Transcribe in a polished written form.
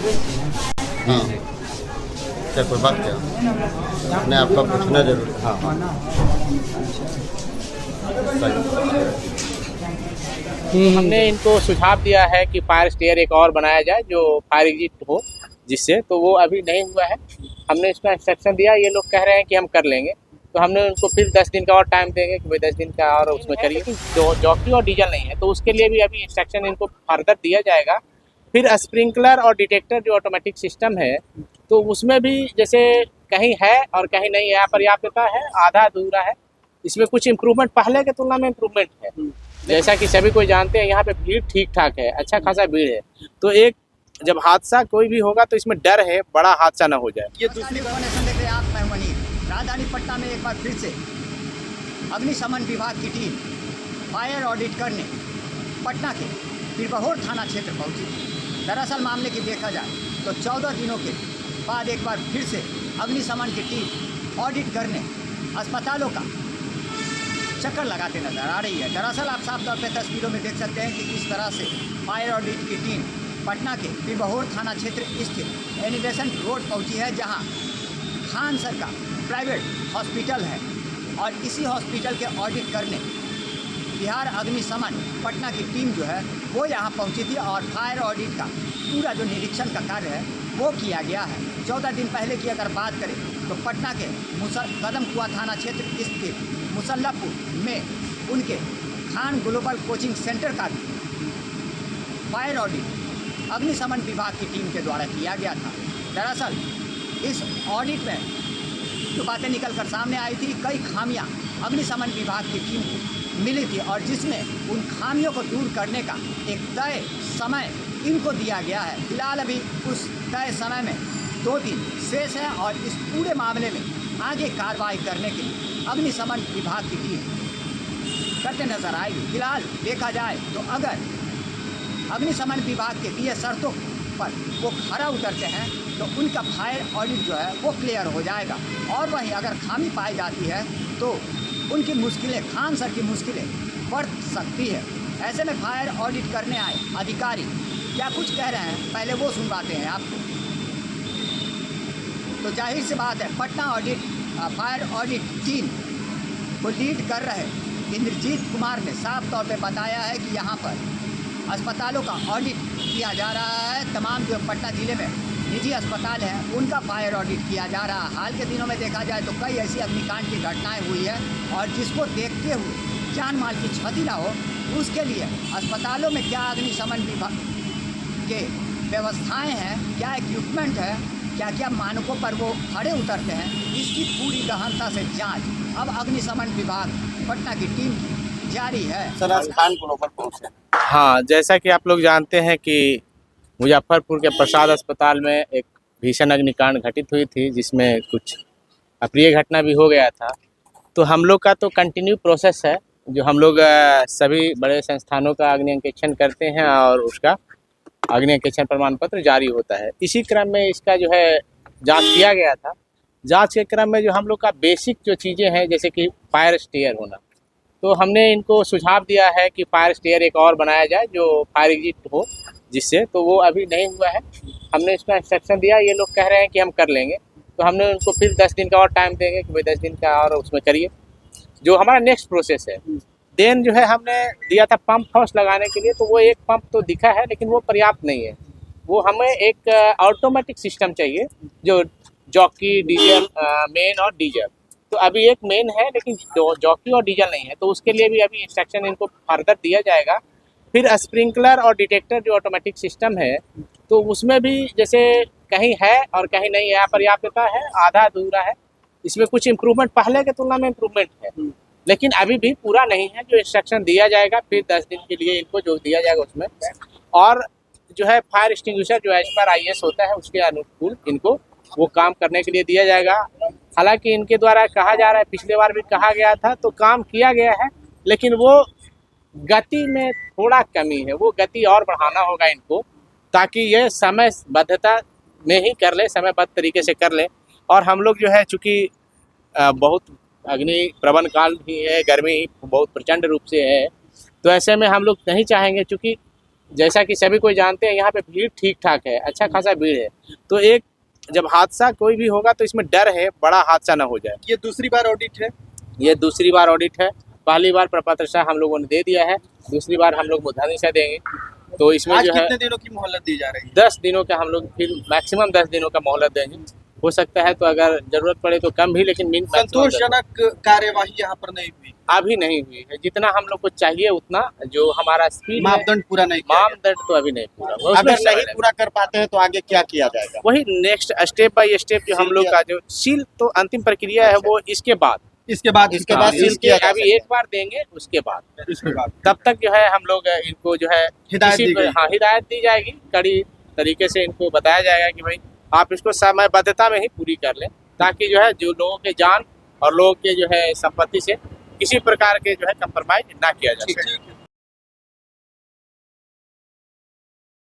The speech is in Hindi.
हाँ, क्या कोई बात क्या नहीं, आपका पूछना जरूर। हाँ हमने इनको सुझाव दिया है कि फायर स्टेयर एक और बनाया जाए जो फायर एग्जिट हो, जिससे तो वो अभी नहीं हुआ है। हमने इसका इंस्ट्रक्शन दिया, ये लोग कह रहे हैं कि हम कर लेंगे, तो हमने उनको फिर 10 दिन का और टाइम देंगे कि भाई 10 दिन का और उसमें करिए। जो जॉकी और डीजल नहीं है तो उसके लिए भी अभी इंस्ट्रक्शन इनको फर्दर दिया जाएगा। फिर स्प्रिंकलर और डिटेक्टर जो ऑटोमेटिक सिस्टम है तो उसमें भी जैसे कहीं है और कहीं नहीं है, अपर्याप्तता है, आधा अधूरा है। इसमें कुछ इम्प्रूवमेंट पहले की तुलना में इम्प्रूवमेंट है। जैसा कि सभी कोई जानते हैं यहाँ पे भीड़ ठीक ठाक है, अच्छा खासा भीड़ है। तो एक जब हादसा कोई भी होगा तो इसमें डर है बड़ा हादसा ना हो जाए। ये दूसरी इन्फॉर्मेशन देख रहे हैं आप। मैं मनीष। राजधानी पटना में एक बार फिर से अग्निशमन विभाग की टीम फायर ऑडिट करने पटना के पीरबहोर थाना क्षेत्र पहुंची। दरअसल मामले की देखा जाए तो 14 दिनों के बाद एक बार फिर से अग्निशमन की टीम ऑडिट करने अस्पतालों का चक्कर लगाते नजर आ रही है। दरअसल आप साफ तौर पर तस्वीरों में देख सकते हैं कि किस तरह से फायर ऑडिट की टीम पटना के पीरबहोर थाना क्षेत्र स्थित एलिवेशन रोड पहुंची है, जहां खान सर का प्राइवेट हॉस्पिटल है। और इसी हॉस्पिटल के ऑडिट करने बिहार अग्निशमन पटना की टीम जो है वो यहां पहुंची थी और फायर ऑडिट का पूरा जो निरीक्षण का कार्य है वो किया गया है। 14 दिन पहले की अगर बात करें तो पटना के कदमकुआं थाना क्षेत्र स्थित मुसल्लापुर में उनके खान ग्लोबल कोचिंग सेंटर का फायर ऑडिट अग्निशमन विभाग की टीम के द्वारा किया गया था। दरअसल इस ऑडिट में जो बातें निकलकर सामने आई थी, कई खामियां अग्निशमन विभाग की टीम को मिली थी और जिसमें उन खामियों को दूर करने का एक तय समय इनको दिया गया है। फिलहाल अभी उस तय समय में 2 दिन शेष है और इस पूरे मामले में आगे कार्रवाई करने के लिए अग्निशमन विभाग की टीम करते नजर आएगी। फिलहाल देखा जाए तो अगर अग्निशमन विभाग के दिए शर्तों पर वो खरा उतरते हैं तो उनका फायर ऑडिट जो है वो क्लियर हो जाएगा। और वहीं अगर खामी पाई जाती है तो उनकी मुश्किलें, खान सर की मुश्किलें बढ़ सकती है। ऐसे में फायर ऑडिट करने आए अधिकारी क्या कुछ कह रहे हैं, पहले वो सुनवाते हैं आपको। तो जाहिर सी बात है, पटना फायर ऑडिट टीम को लीड कर रहे इंद्रजीत कुमार ने साफ तौर पे बताया है कि यहाँ पर अस्पतालों का ऑडिट किया जा रहा है। तमाम जो पटना ज़िले में निजी अस्पताल हैं उनका फायर ऑडिट किया जा रहा है। हाल के दिनों में देखा जाए तो कई ऐसी अग्निकांड की घटनाएं हुई है और जिसको देखते हुए जान माल की क्षति ना हो उसके लिए अस्पतालों में क्या अग्निशमन विभाग के व्यवस्थाएं हैं, क्या इक्विपमेंट है, क्या क्या मानकों पर वो खड़े उतरते हैं, इसकी पूरी गहनता से जाँच अब अग्निशमन विभाग पटना की टीम की जारी है। सर आज खान ग्लोबल पहुंचे। हाँ, जैसा कि आप लोग जानते हैं कि मुजफ्फरपुर के प्रसाद अस्पताल में एक भीषण अग्निकांड घटित हुई थी जिसमें कुछ अप्रिय घटना भी हो गया था। तो हम लोग का तो कंटिन्यू प्रोसेस है, जो हम लोग सभी बड़े संस्थानों का अग्नि अंकेक्षण करते हैं और उसका अग्नि अंकेक्षण प्रमाण पत्र जारी होता है। इसी क्रम में इसका जो है जांच किया गया था। जांच के क्रम में जो हम लोग का बेसिक जो चीज़ें हैं जैसे कि फायर स्टेयर होना, तो हमने इनको सुझाव दिया है कि फायर स्टेयर एक और बनाया जाए जो फायर एग्जिट हो, जिससे तो वो अभी नहीं हुआ है। हमने इसका इंस्ट्रक्शन दिया, ये लोग कह रहे हैं कि हम कर लेंगे, तो हमने उनको फिर 10 दिन का और टाइम देंगे कि भाई 10 दिन का और उसमें करिए जो हमारा नेक्स्ट प्रोसेस है। देन जो है हमने दिया था पंप हाउस लगाने के लिए, तो वो एक पंप तो दिखा है लेकिन वो पर्याप्त नहीं है। वो हमें एक ऑटोमेटिक सिस्टम चाहिए जो जॉकी, डीजल, मेन और डीजल। तो अभी एक मेन है लेकिन जॉकी और डीजल नहीं है, तो उसके लिए भी अभी इंस्ट्रक्शन इनको फर्दर दिया जाएगा। फिर स्प्रिंकलर और डिटेक्टर जो ऑटोमेटिक सिस्टम है तो उसमें भी जैसे कहीं है और कहीं नहीं है, अपर्याप्तता है, आधा अधूरा है। इसमें कुछ इम्प्रूवमेंट पहले की तुलना में इम्प्रूवमेंट है लेकिन अभी भी पूरा नहीं है। जो इंस्ट्रक्शन दिया जाएगा फिर 10 दिन के लिए इनको जो दिया जाएगा उसमें, और जो है फायर एक्सटिंग्विशर जो एज पर IAS होता है उसके अनुकूल इनको वो काम करने के लिए दिया जाएगा। हालांकि इनके द्वारा कहा जा रहा है, पिछले बार भी कहा गया था तो काम किया गया है लेकिन वो गति में थोड़ा कमी है, वो गति और बढ़ाना होगा इनको ताकि ये समयबद्धता में ही कर ले, समयबद्ध तरीके से कर ले। और हम लोग जो है चूँकि बहुत अग्नि प्रबल काल भी है, गर्मी बहुत प्रचंड रूप से है, तो ऐसे में हम लोग नहीं चाहेंगे, चूँकि जैसा कि सभी कोई जानते हैं यहाँ पे भीड़ ठीक ठाक है, अच्छा खासा भीड़ है। तो एक जब हादसा कोई भी होगा तो इसमें डर है बड़ा हादसा ना हो जाए। ये दूसरी बार ऑडिट है। ये दूसरी बार ऑडिट है। पहली बार प्रपत्र शाह हम लोगों ने दे दिया है, दूसरी बार हम लोग मूर्धन्य शाह देंगे। तो इसमें आज जो है कितने दिनों की मोहलत दी जा रही है? 10 दिनों का हम लोग फिर मैक्सिमम 10 दिनों का मोहलत देंगे। हो सकता है तो अगर जरूरत पड़े तो कम भी, लेकिन संतोषजनक कार्यवाही यहाँ पर नहीं हुई, अभी नहीं हुई है। जितना हम लोग को चाहिए उतना जो हमारा स्पीड मापदंड पूरा नहीं किया गया। मापदंड तो अभी नहीं पूरा हुआ। उसमें अगर नहीं पूरा कर पाते हैं तो आगे क्या किया जाएगा? वही नेक्स्ट स्टेप बाय स्टेप जो हम लोग का जो सील तो अंतिम प्रक्रिया है वो इसके बाद इसके बाद हाँ, सील इसके किया जा अभी सकता एक बार देंगे उसके बाद इसके बाद तब तक जो है हम लोग इनको जो है हिदायत दी गई। हाँ हिदायत दी जाएगी, कड़ी तरीके से इनको बताया जाएगा कि भाई आप इसको समयबद्धता में ही पूरी कर लें, ताकि जो है जो लोगों के जान और लोगों के जो है संपत्ति से किसी प्रकार के जो है कंप्रोमाइज ना किया जा सके।